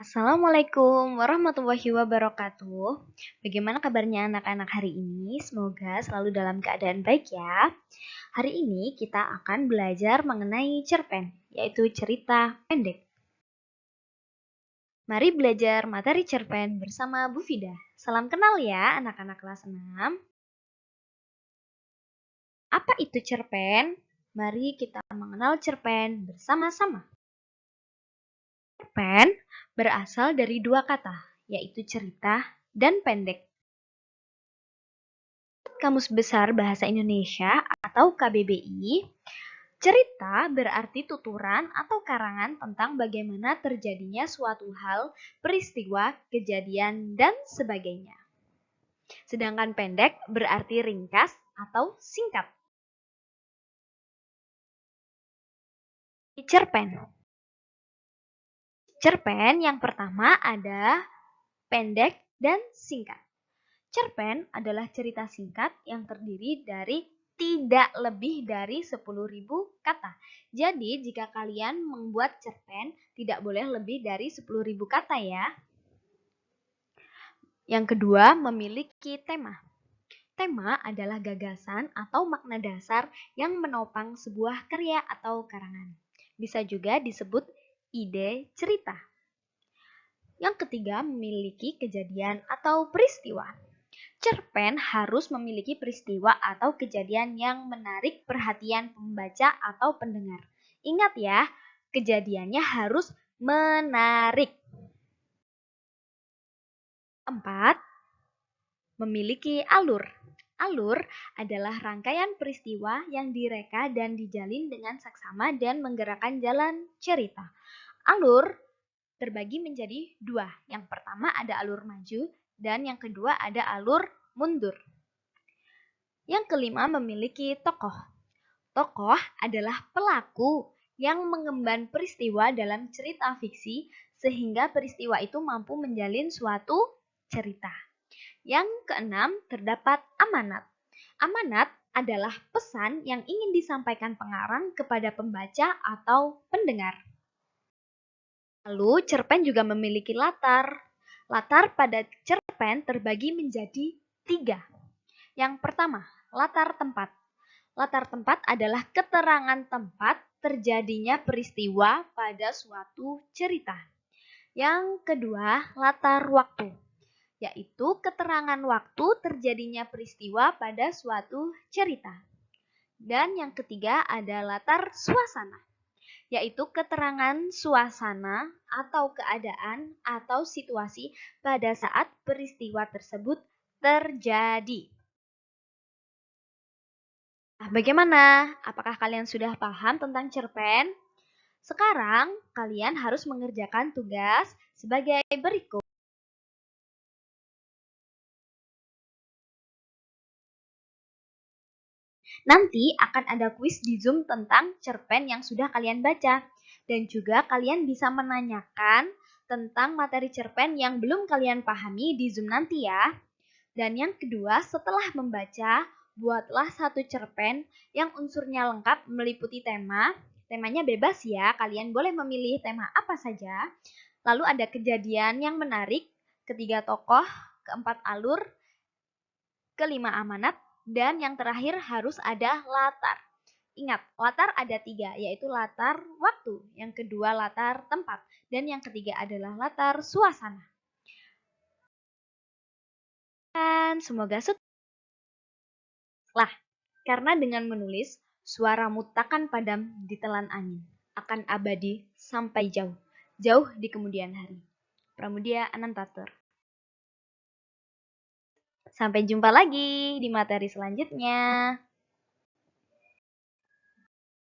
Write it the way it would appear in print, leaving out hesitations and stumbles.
Assalamualaikum warahmatullahi wabarakatuh. Bagaimana kabarnya anak-anak hari ini? Semoga selalu dalam keadaan baik ya. Hari ini kita akan belajar mengenai cerpen, yaitu cerita pendek. Mari belajar materi cerpen bersama Bu Fida. Salam kenal ya anak-anak kelas 6. Apa itu cerpen? Mari kita mengenal cerpen bersama-sama. Cerpen berasal dari dua kata, yaitu cerita dan pendek. Kamus Besar Bahasa Indonesia atau KBBI, cerita berarti tuturan atau karangan tentang bagaimana terjadinya suatu hal, peristiwa, kejadian, dan sebagainya. Sedangkan pendek berarti ringkas atau singkat. Cerpen. Cerpen yang pertama ada pendek dan singkat. Cerpen adalah cerita singkat yang terdiri dari tidak lebih dari 10.000 kata. Jadi, jika kalian membuat cerpen, tidak boleh lebih dari 10.000 kata ya. Yang kedua, memiliki tema. Tema adalah gagasan atau makna dasar yang menopang sebuah karya atau karangan. Bisa juga disebut ide cerita. Yang ketiga, memiliki kejadian atau peristiwa. Cerpen harus memiliki peristiwa atau kejadian yang menarik perhatian pembaca atau pendengar. Ingat ya, kejadiannya harus menarik. 4. Memiliki alur. Alur adalah rangkaian peristiwa yang direka dan dijalin dengan saksama dan menggerakkan jalan cerita. Alur terbagi menjadi dua. Yang pertama ada alur maju dan yang kedua ada alur mundur. Yang kelima memiliki tokoh. Tokoh adalah pelaku yang mengemban peristiwa dalam cerita fiksi sehingga peristiwa itu mampu menjalin suatu cerita. Yang keenam terdapat amanat. Amanat adalah pesan yang ingin disampaikan pengarang kepada pembaca atau pendengar. Lalu cerpen juga memiliki latar. Latar pada cerpen terbagi menjadi 3. Yang pertama, latar tempat. Latar tempat adalah keterangan tempat terjadinya peristiwa pada suatu cerita. Yang kedua, latar waktu, yaitu keterangan waktu terjadinya peristiwa pada suatu cerita. Dan yang ketiga ada latar suasana, yaitu keterangan suasana atau keadaan atau situasi pada saat peristiwa tersebut terjadi. Nah, bagaimana? Apakah kalian sudah paham tentang cerpen? Sekarang, kalian harus mengerjakan tugas sebagai berikut. Nanti akan ada kuis di Zoom tentang cerpen yang sudah kalian baca. Dan juga kalian bisa menanyakan tentang materi cerpen yang belum kalian pahami di Zoom nanti ya. Dan yang kedua, setelah membaca, buatlah satu cerpen yang unsurnya lengkap meliputi tema. Temanya bebas ya, kalian boleh memilih tema apa saja. Lalu ada kejadian yang menarik, ketiga tokoh, keempat alur, kelima amanat, dan yang terakhir harus ada latar. Ingat, latar ada 3, yaitu latar waktu, yang kedua latar tempat, dan yang ketiga adalah latar suasana. Dan semoga sukses. Karena dengan menulis, suaramu takkan padam ditelan angin, akan abadi sampai jauh, jauh di kemudian hari. Pramudia Anantatur. Sampai jumpa lagi di materi selanjutnya.